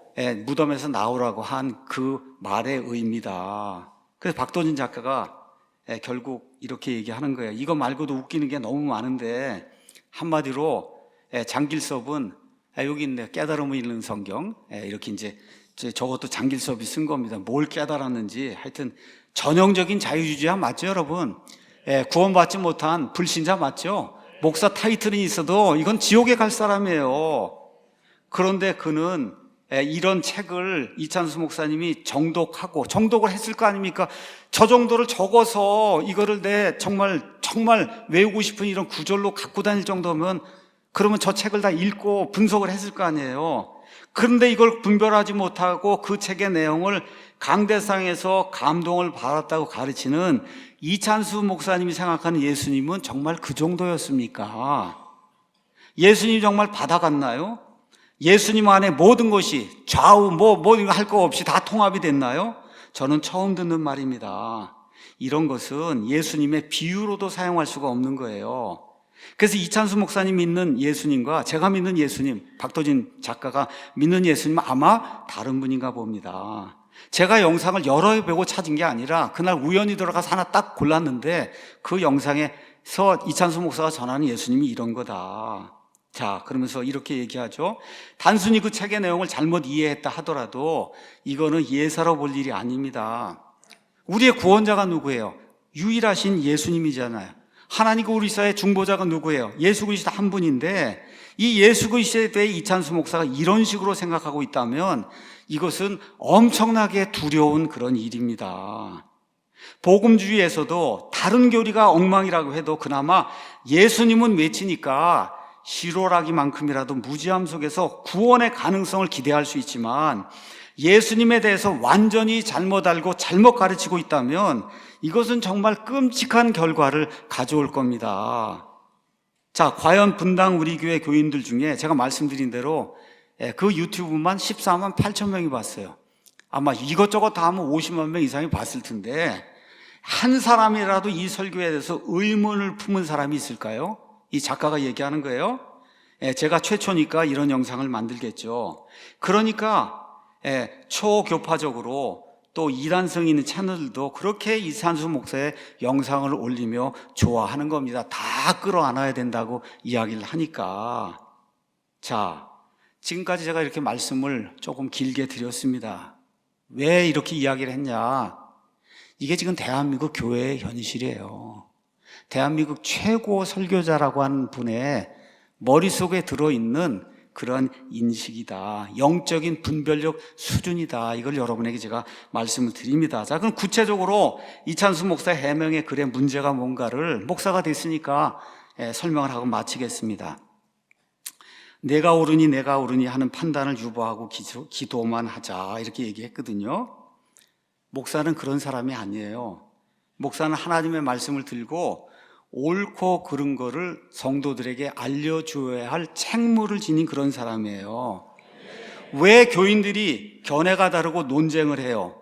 무덤에서 나오라고 한 그 말의 의미다. 그래서 박도진 작가가 결국 이렇게 얘기하는 거예요. 이거 말고도 웃기는 게 너무 많은데 한마디로 장길섭은 여기 있네. 깨달음을 읽는 성경. 이렇게 이제 저것도 장길섭이 쓴 겁니다. 뭘 깨달았는지. 하여튼 전형적인 자유주의자 맞죠, 여러분? 구원받지 못한 불신자 맞죠? 목사 타이틀이 있어도 이건 지옥에 갈 사람이에요. 그런데 그는 이런 책을 이찬수 목사님이 정독을 했을 거 아닙니까? 저 정도를 적어서 이거를 정말 외우고 싶은 이런 구절로 갖고 다닐 정도면 그러면 저 책을 다 읽고 분석을 했을 거 아니에요. 그런데 이걸 분별하지 못하고 그 책의 내용을 강대상에서 감동을 받았다고 가르치는 이찬수 목사님이 생각하는 예수님은 정말 그 정도였습니까? 예수님이 정말 받아갔나요? 예수님 안에 모든 것이 좌우 할 거 없이 다 통합이 됐나요? 저는 처음 듣는 말입니다. 이런 것은 예수님의 비유로도 사용할 수가 없는 거예요. 그래서 이찬수 목사님 믿는 예수님과 제가 믿는 예수님, 박도진 작가가 믿는 예수님은 아마 다른 분인가 봅니다. 제가 영상을 여러 회 보고 찾은 게 아니라 그날 우연히 들어가서 하나 딱 골랐는데 그 영상에서 이찬수 목사가 전하는 예수님이 이런 거다. 자, 그러면서 이렇게 얘기하죠. 단순히 그 책의 내용을 잘못 이해했다 하더라도 이거는 예사로 볼 일이 아닙니다. 우리의 구원자가 누구예요? 유일하신 예수님이잖아요. 하나님과 우리 사이의 중보자가 누구예요? 예수 그리스도 한 분인데 이 예수 그리스도에 대해 이찬수 목사가 이런 식으로 생각하고 있다면 이것은 엄청나게 두려운 그런 일입니다. 복음주의에서도 다른 교리가 엉망이라고 해도 그나마 예수님은 외치니까 시로라기만큼이라도 무지함 속에서 구원의 가능성을 기대할 수 있지만 예수님에 대해서 완전히 잘못 알고 잘못 가르치고 있다면 이것은 정말 끔찍한 결과를 가져올 겁니다. 자, 과연 분당 우리 교회 교인들 중에 제가 말씀드린 대로 그 유튜브만 14만 8천 명이 봤어요. 아마 이것저것 다 하면 50만 명 이상이 봤을 텐데 한 사람이라도 이 설교에 대해서 의문을 품은 사람이 있을까요? 이 작가가 얘기하는 거예요. 제가 최초니까 이런 영상을 만들겠죠. 그러니까 초교파적으로 또 이단성 있는 채널들도 그렇게 이찬수 목사의 영상을 올리며 좋아하는 겁니다. 다 끌어안아야 된다고 이야기를 하니까. 자, 지금까지 제가 이렇게 말씀을 조금 길게 드렸습니다. 왜 이렇게 이야기를 했냐? 이게 지금 대한민국 교회의 현실이에요. 대한민국 최고 설교자라고 하는 분의 머릿속에 들어있는 그런 인식이다. 영적인 분별력 수준이다. 이걸 여러분에게 제가 말씀을 드립니다. 자, 그럼 구체적으로 이찬수 목사 해명의 글의 문제가 뭔가를 목사가 됐으니까 설명을 하고 마치겠습니다. 내가 옳으니 하는 판단을 유보하고 기도만 하자. 이렇게 얘기했거든요. 목사는 그런 사람이 아니에요. 목사는 하나님의 말씀을 들고 옳고 그른 거를 성도들에게 알려줘야 할 책무를 지닌 그런 사람이에요. 왜 교인들이 견해가 다르고 논쟁을 해요?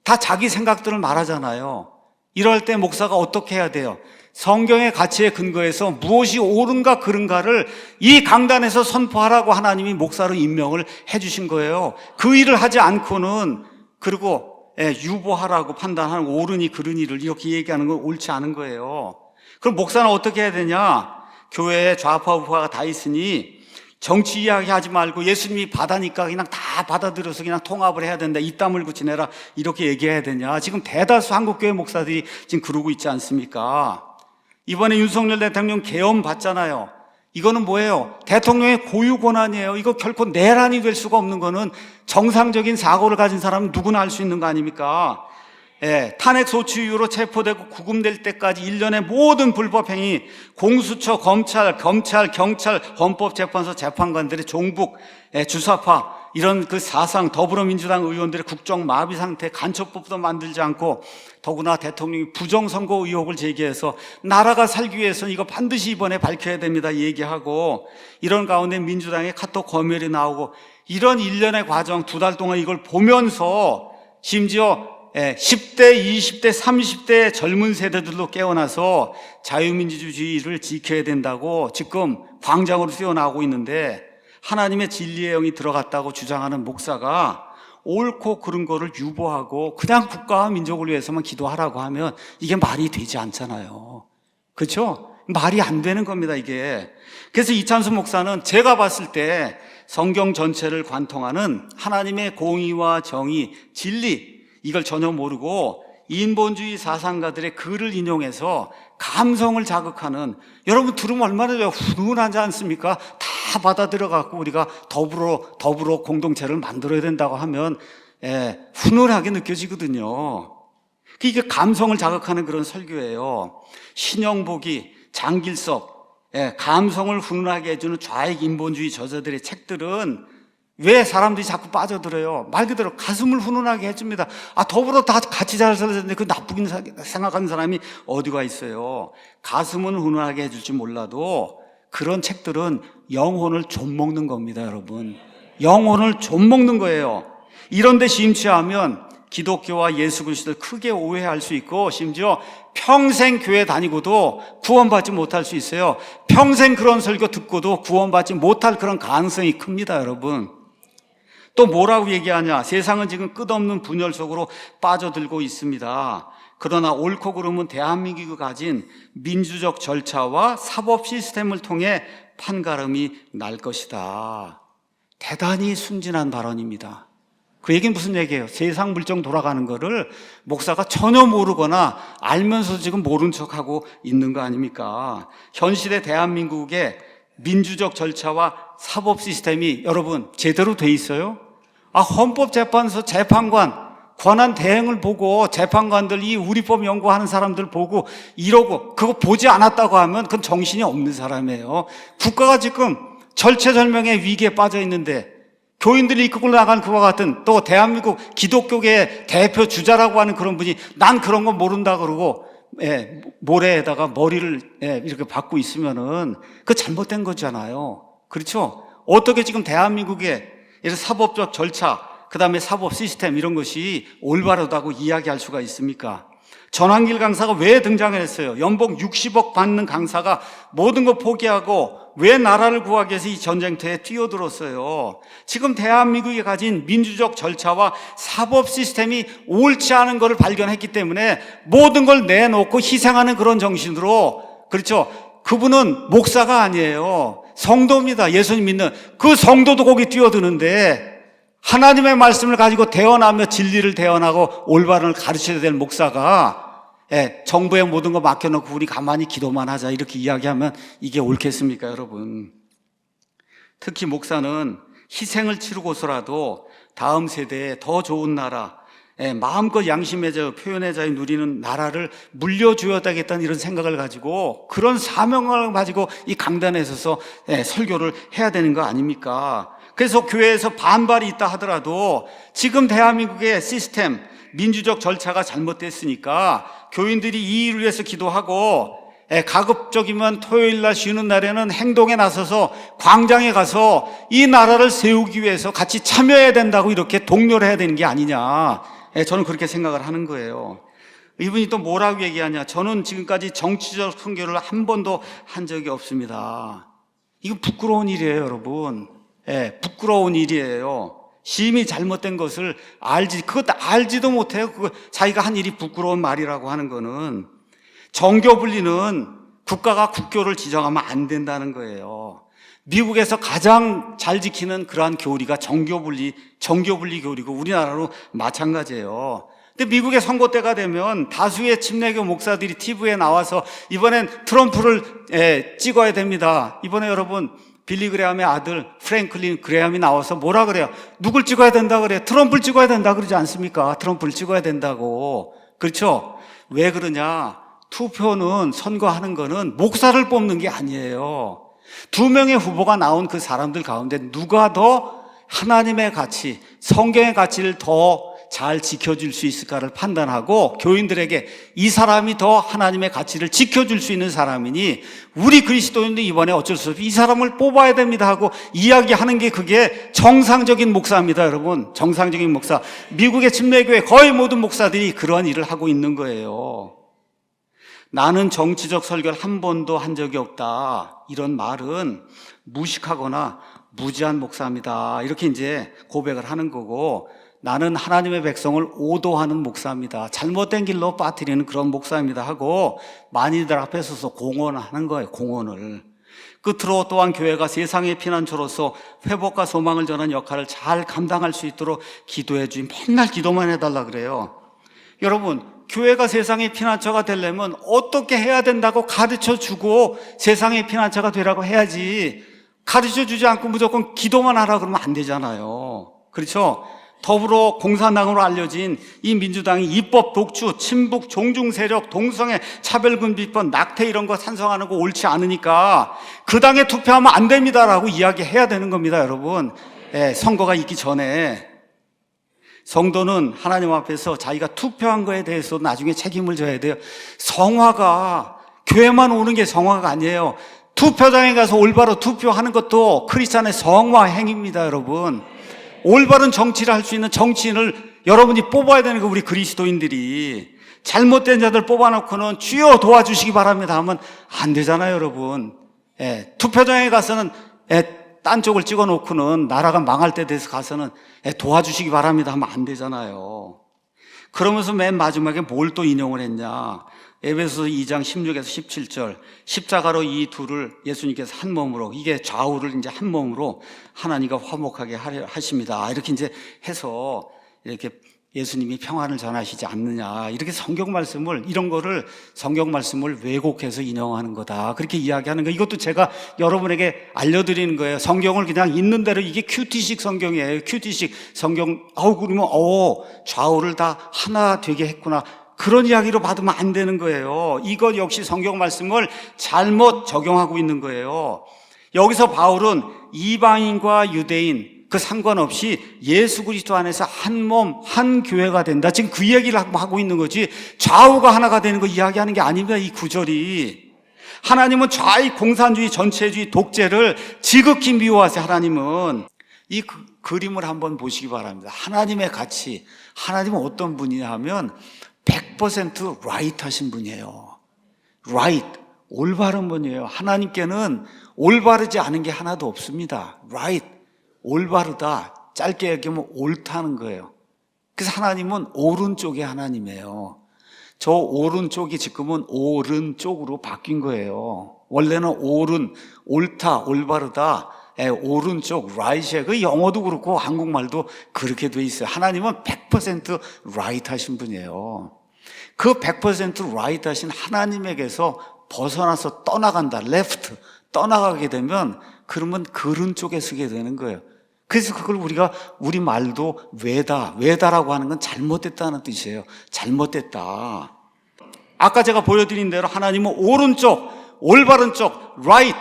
다 자기 생각들을 말하잖아요. 이럴 때 목사가 어떻게 해야 돼요? 성경의 가치에 근거해서 무엇이 옳은가 그른가를 이 강단에서 선포하라고 하나님이 목사로 임명을 해주신 거예요. 그 일을 하지 않고는 그리고 유보하라고 판단하는 옳으니 그르니를 이렇게 얘기하는 건 옳지 않은 거예요. 그럼 목사는 어떻게 해야 되냐? 교회에 좌파 우파가 다 있으니 정치 이야기하지 말고 예수님이 바다니까 그냥 다 받아들여서 그냥 통합을 해야 된다. 입 다물고 지내라. 이렇게 얘기해야 되냐. 지금 대다수 한국교회 목사들이 지금 그러고 있지 않습니까? 이번에 윤석열 대통령 계엄 받잖아요. 이거는 뭐예요? 대통령의 고유 권한이에요. 이거 결코 내란이 될 수가 없는 거는 정상적인 사고를 가진 사람은 누구나 알 수 있는 거 아닙니까? 예, 탄핵 소추 이후로 체포되고 구금될 때까지 일련의 모든 불법행위, 공수처, 검찰, 경찰, 헌법재판소 재판관들의 종북, 주사파, 이런 그 사상, 더불어민주당 의원들의 국정 마비 상태, 간첩법도 만들지 않고 더구나 대통령이 부정선거 의혹을 제기해서 나라가 살기 위해서는 이거 반드시 이번에 밝혀야 됩니다 얘기하고, 이런 가운데 민주당의 카톡 검열이 나오고, 이런 일련의 과정 2달 동안 이걸 보면서 심지어 10대, 20대, 30대 젊은 세대들도 깨어나서 자유민주주의를 지켜야 된다고 지금 광장으로 뛰어나오고 있는데, 하나님의 진리의 영이 들어갔다고 주장하는 목사가 옳고 그른 거를 유보하고 그냥 국가와 민족을 위해서만 기도하라고 하면 이게 말이 되지 않잖아요. 그렇죠? 말이 안 되는 겁니다, 이게. 그래서 이찬수 목사는 제가 봤을 때 성경 전체를 관통하는 하나님의 공의와 정의, 진리, 이걸 전혀 모르고 인본주의 사상가들의 글을 인용해서 감성을 자극하는, 여러분 들으면 얼마나 훈훈하지 않습니까? 다 받아들여갖고 우리가 더불어 공동체를 만들어야 된다고 하면 훈훈하게 느껴지거든요. 이게 감성을 자극하는 그런 설교예요. 신영복이, 장길석, 감성을 훈훈하게 해주는 좌익 인본주의 저자들의 책들은 왜 사람들이 자꾸 빠져들어요? 말 그대로 가슴을 훈훈하게 해줍니다. 더불어 다 같이 잘 살아야 되는데 그 나쁘게 생각하는 사람이 어디가 있어요? 가슴은 훈훈하게 해줄지 몰라도 그런 책들은 영혼을 좀먹는 겁니다, 여러분. 영혼을 좀먹는 거예요. 이런 데 심취하면 기독교와 예수 그리스도를 크게 오해할 수 있고, 심지어 평생 교회 다니고도 구원받지 못할 수 있어요. 평생 그런 설교 듣고도 구원받지 못할 그런 가능성이 큽니다, 여러분. 또 뭐라고 얘기하냐? 세상은 지금 끝없는 분열 속으로 빠져들고 있습니다. 그러나 옳고 그름은 대한민국이 가진 민주적 절차와 사법 시스템을 통해 판가름이 날 것이다. 대단히 순진한 발언입니다. 그 얘기는 무슨 얘기예요? 세상 물정 돌아가는 거를 목사가 전혀 모르거나 알면서 지금 모른 척하고 있는 거 아닙니까? 현 시대 대한민국의 민주적 절차와 사법 시스템이 여러분 제대로 돼 있어요? 헌법재판소 재판관 권한 대행을 보고, 재판관들 이 우리법 연구하는 사람들 보고 이러고 그거 보지 않았다고 하면 그건 정신이 없는 사람이에요. 국가가 지금 절체절명의 위기에 빠져 있는데 교인들이 이끌고 나간 그와 같은, 또 대한민국 기독교계의 대표 주자라고 하는 그런 분이 난 그런 거 모른다 그러고 모래에다가 머리를 이렇게 박고 있으면은 그거 잘못된 거잖아요. 그렇죠? 어떻게 지금 대한민국의 사법적 절차, 그 다음에 사법 시스템 이런 것이 올바르다고 이야기할 수가 있습니까? 전환길 강사가 왜 등장을 했어요? 연봉 60억 받는 강사가 모든 거 포기하고 왜 나라를 구하기 위해서 이 전쟁터에 뛰어들었어요? 지금 대한민국이 가진 민주적 절차와 사법 시스템이 옳지 않은 것을 발견했기 때문에 모든 걸 내놓고 희생하는 그런 정신으로, 그렇죠? 그분은 목사가 아니에요. 성도입니다. 예수님 믿는 그 성도도 거기 뛰어드는데, 하나님의 말씀을 가지고 대언하며 진리를 대언하고 올바른을 가르쳐야 될 목사가 정부에 모든 거 맡겨놓고 우리 가만히 기도만 하자 이렇게 이야기하면 이게 옳겠습니까, 여러분? 특히 목사는 희생을 치르고서라도 다음 세대에 더 좋은 나라, 마음껏 양심의 자유, 표현의 자유 누리는 나라를 물려줘야 되겠다는 이런 생각을 가지고, 그런 사명을 가지고 이 강단에 서서 설교를 해야 되는 거 아닙니까? 그래서 교회에서 반발이 있다 하더라도 지금 대한민국의 시스템, 민주적 절차가 잘못됐으니까 교인들이 이 일을 위해서 기도하고, 가급적이면 토요일날 쉬는 날에는 행동에 나서서 광장에 가서 이 나라를 세우기 위해서 같이 참여해야 된다고 이렇게 독려를 해야 되는 게 아니냐, 저는 그렇게 생각을 하는 거예요. 이분이 또 뭐라고 얘기하냐? 저는 지금까지 정치적 선교를 한 번도 한 적이 없습니다. 이건 부끄러운 일이에요, 여러분. 부끄러운 일이에요. 심히 잘못된 것을 그것도 알지도 못해요. 그거 자기가 한 일이 부끄러운 말이라고 하는 거는. 정교 분리는 국가가 국교를 지정하면 안 된다는 거예요. 미국에서 가장 잘 지키는 그러한 교리가 정교분리 교리고 우리나라로 마찬가지예요. 근데 미국의 선거 때가 되면 다수의 침례교 목사들이 TV에 나와서 이번엔 트럼프를 찍어야 됩니다. 이번에 여러분 빌리 그레함의 아들 프랭클린 그레함이 나와서 뭐라 그래요? 누굴 찍어야 된다 그래요? 트럼프를 찍어야 된다 그러지 않습니까? 트럼프를 찍어야 된다고. 그렇죠? 왜 그러냐? 투표는 선거하는 거는 목사를 뽑는 게 아니에요. 두 명의 후보가 나온 그 사람들 가운데 누가 더 하나님의 가치, 성경의 가치를 더 잘 지켜줄 수 있을까를 판단하고 교인들에게 이 사람이 더 하나님의 가치를 지켜줄 수 있는 사람이니 우리 그리스도인도 이번에 어쩔 수 없이 이 사람을 뽑아야 됩니다 하고 이야기하는 게 그게 정상적인 목사입니다, 여러분. 정상적인 목사. 미국의 침례교회 거의 모든 목사들이 그러한 일을 하고 있는 거예요. 나는 정치적 설교를 한 번도 한 적이 없다. 이런 말은 무식하거나 무지한 목사입니다. 이렇게 이제 고백을 하는 거고, 나는 하나님의 백성을 오도하는 목사입니다. 잘못된 길로 빠뜨리는 그런 목사입니다 하고 만인들 앞에 서서 공언하는 거예요. 공언을. 끝으로 또한 교회가 세상의 피난처로서 회복과 소망을 전하는 역할을 잘 감당할 수 있도록 기도해 주님. 맨날 기도만 해달라 그래요. 여러분, 교회가 세상의 피난처가 되려면 어떻게 해야 된다고 가르쳐주고 세상의 피난처가 되라고 해야지, 가르쳐주지 않고 무조건 기도만 하라 그러면 안 되잖아요. 그렇죠? 더불어 공산당으로 알려진 이 민주당이 입법 독주, 친북, 종중 세력, 동성애, 차별금지법, 낙태 이런 거 찬성하는 거 옳지 않으니까 그 당에 투표하면 안 됩니다라고 이야기해야 되는 겁니다, 여러분. 선거가 있기 전에. 성도는 하나님 앞에서 자기가 투표한 거에 대해서 나중에 책임을 져야 돼요. 성화가, 교회만 오는 게 성화가 아니에요. 투표장에 가서 올바로 투표하는 것도 크리스찬의 성화 행위입니다, 여러분. 올바른 정치를 할 수 있는 정치인을 여러분이 뽑아야 되는 거, 우리 그리스도인들이. 잘못된 자들 뽑아놓고는 주여 도와주시기 바랍니다 하면 안 되잖아요, 여러분. 투표장에 가서는 딴 쪽을 찍어놓고는 나라가 망할 때 돼서 가서는 도와주시기 바랍니다 하면 안 되잖아요. 그러면서 맨 마지막에 뭘 또 인용을 했냐? 에베소서 2장 16에서 17절, 십자가로 이 둘을 예수님께서 한 몸으로, 이게 좌우를 이제 한 몸으로 하나님과 화목하게 하십니다. 이렇게 이제 해서 이렇게 예수님이 평안을 전하시지 않느냐, 이렇게 성경 말씀을, 이런 거를 성경 말씀을 왜곡해서 인용하는 거다, 그렇게 이야기하는 거. 이것도 제가 여러분에게 알려드리는 거예요. 성경을 그냥 있는 대로, 이게 큐티식 성경이에요. 큐티식 성경. 그러면 좌우를 다 하나 되게 했구나, 그런 이야기로 받으면 안 되는 거예요. 이것 역시 성경 말씀을 잘못 적용하고 있는 거예요. 여기서 바울은 이방인과 유대인 그 상관없이 예수 그리스도 안에서 한 몸, 한 교회가 된다, 지금 그 얘기를 하고 있는 거지, 좌우가 하나가 되는 거 이야기하는 게 아닙니다, 이 구절이. 하나님은 좌익, 공산주의, 전체주의, 독재를 지극히 미워하세요. 하나님은. 이 그림을 한번 보시기 바랍니다. 하나님의 가치, 하나님은 어떤 분이냐 하면 100% right 하신 분이에요. right, 올바른 분이에요. 하나님께는 올바르지 않은 게 하나도 없습니다. right, 올바르다, 짧게 얘기하면 옳다는 거예요. 그래서 하나님은 오른쪽의 하나님이에요. 저 오른쪽이 지금은 오른쪽으로 바뀐 거예요. 원래는 옳은, 옳다, 올바르다, 오른쪽, right이에요. 그 영어도 그렇고 한국말도 그렇게 돼 있어요. 하나님은 100% right 하신 분이에요. 그 100% right 하신 하나님에게서 벗어나서 떠나간다, left, 떠나가게 되면 그러면 그른 쪽에 서게 되는 거예요. 그래서 그걸 우리가, 우리 말도 외다라고 하는 건 잘못됐다는 뜻이에요. 잘못됐다. 아까 제가 보여드린 대로 하나님은 오른쪽, 올바른 쪽, right,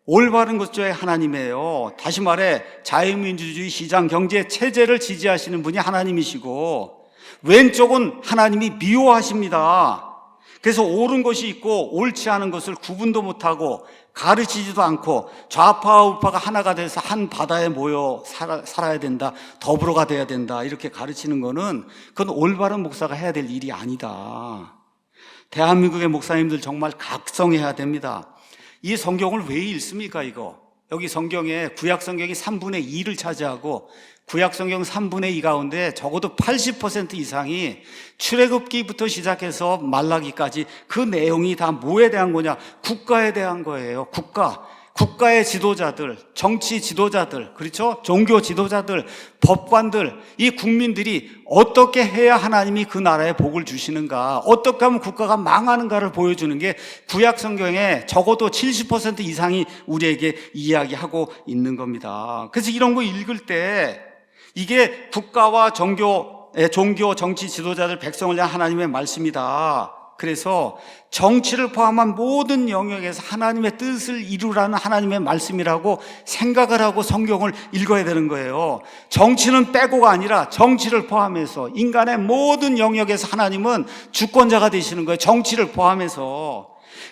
올바른 것 쪽에 하나님이에요. 다시 말해 자유민주주의 시장 경제 체제를 지지하시는 분이 하나님이시고, 왼쪽은 하나님이 미워하십니다. 그래서 옳은 것이 있고 옳지 않은 것을 구분도 못하고 가르치지도 않고 좌파와 우파가 하나가 돼서 한 바다에 모여 살아야 된다, 더불어가 돼야 된다, 이렇게 가르치는 거는 그건 올바른 목사가 해야 될 일이 아니다. 대한민국의 목사님들 정말 각성해야 됩니다. 이 성경을 왜 읽습니까, 이거? 여기 성경에 구약 성경이 3분의 2를 차지하고 구약 성경 3분의 2 가운데 적어도 80% 이상이 출애굽기부터 시작해서 말라기까지 그 내용이 다 뭐에 대한 거냐? 국가에 대한 거예요. 국가. 국가의 지도자들, 정치 지도자들, 그렇죠? 종교 지도자들, 법관들, 이 국민들이 어떻게 해야 하나님이 그 나라에 복을 주시는가, 어떻게 하면 국가가 망하는가를 보여주는 게 구약 성경에 적어도 70% 이상이 우리에게 이야기하고 있는 겁니다. 그래서 이런 거 읽을 때 이게 국가와 종교, 정치 지도자들, 백성을 위한 하나님의 말씀이다. 그래서 정치를 포함한 모든 영역에서 하나님의 뜻을 이루라는 하나님의 말씀이라고 생각을 하고 성경을 읽어야 되는 거예요. 정치는 빼고가 아니라 정치를 포함해서 인간의 모든 영역에서 하나님은 주권자가 되시는 거예요. 정치를 포함해서.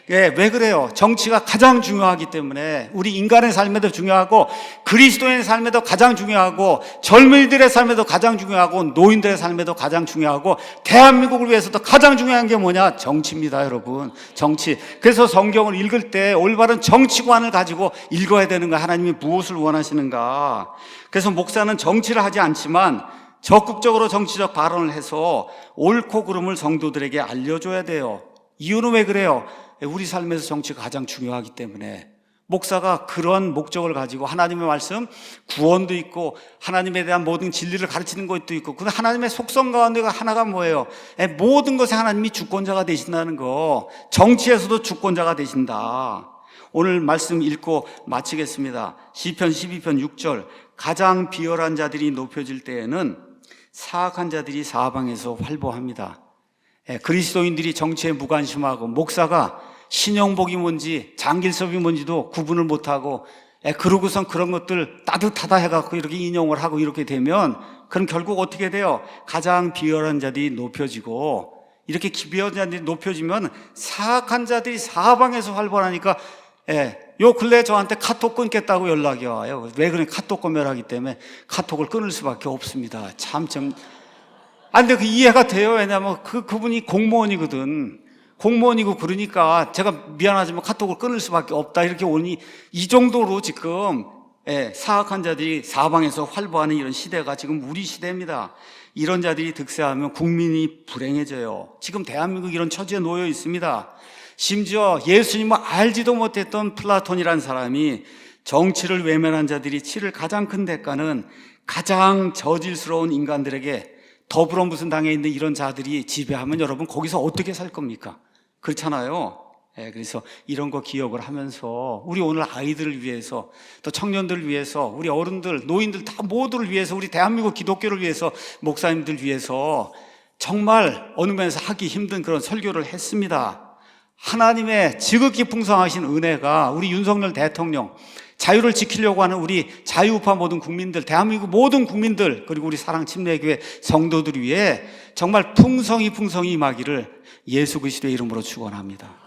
왜 그래요? 정치가 가장 중요하기 때문에 우리 인간의 삶에도 중요하고 그리스도인의 삶에도 가장 중요하고 젊은이들의 삶에도 가장 중요하고 노인들의 삶에도 가장 중요하고 대한민국을 위해서도 가장 중요한 게 뭐냐? 정치입니다, 여러분. 정치. 그래서 성경을 읽을 때 올바른 정치관을 가지고 읽어야 되는 거야. 하나님이 무엇을 원하시는가? 그래서 목사는 정치를 하지 않지만 적극적으로 정치적 발언을 해서 옳고 그름을 성도들에게 알려줘야 돼요. 이유는 왜 그래요? 우리 삶에서 정치가 가장 중요하기 때문에 목사가 그런 목적을 가지고 하나님의 말씀, 구원도 있고 하나님에 대한 모든 진리를 가르치는 것도 있고 그 하나님의 속성 가운데가 하나가 뭐예요? 모든 것에 하나님이 주권자가 되신다는 거. 정치에서도 주권자가 되신다. 오늘 말씀 읽고 마치겠습니다. 시편 12편 6절. 가장 비열한 자들이 높여질 때에는 사악한 자들이 사방에서 활보합니다. 그리스도인들이 정치에 무관심하고 목사가 신영복이 뭔지 장길섭이 뭔지도 구분을 못하고 그러고선 그런 것들 따뜻하다 해갖고 이렇게 인용을 하고 이렇게 되면 그럼 결국 어떻게 돼요? 가장 비열한 자들이 높여지고 이렇게 비열한 자들이 높여지면 사악한 자들이 사방에서 활발하니까 요 근래 저한테 카톡 끊겠다고 연락이 와요. 왜 그래? 카톡 검열하기 때문에 카톡을 끊을 수밖에 없습니다. 근데 그 이해가 돼요. 왜냐하면 그분이 공무원이거든. 공무원이고 그러니까 제가 미안하지만 카톡을 끊을 수밖에 없다. 이렇게 오니 이 정도로 지금 사악한 자들이 사방에서 활보하는 이런 시대가 지금 우리 시대입니다. 이런 자들이 득세하면 국민이 불행해져요. 지금 대한민국 이런 처지에 놓여 있습니다. 심지어 예수님을 알지도 못했던 플라톤이라는 사람이 정치를 외면한 자들이 치를 가장 큰 대가는 가장 저질스러운 인간들에게 더불어 무슨 당에 있는 이런 자들이 지배하면 여러분 거기서 어떻게 살 겁니까? 그렇잖아요. 그래서 이런 거 기억을 하면서 우리 오늘 아이들을 위해서 또 청년들을 위해서 우리 어른들, 노인들 다 모두를 위해서 우리 대한민국 기독교를 위해서 목사님들 위해서 정말 어느 면에서 하기 힘든 그런 설교를 했습니다. 하나님의 지극히 풍성하신 은혜가 우리 윤석열 대통령 자유를 지키려고 하는 우리 자유우파 모든 국민들, 대한민국 모든 국민들, 그리고 우리 사랑침례교회 성도들 위해 정말 풍성히 임하기를 예수 그리스도의 이름으로 축원합니다.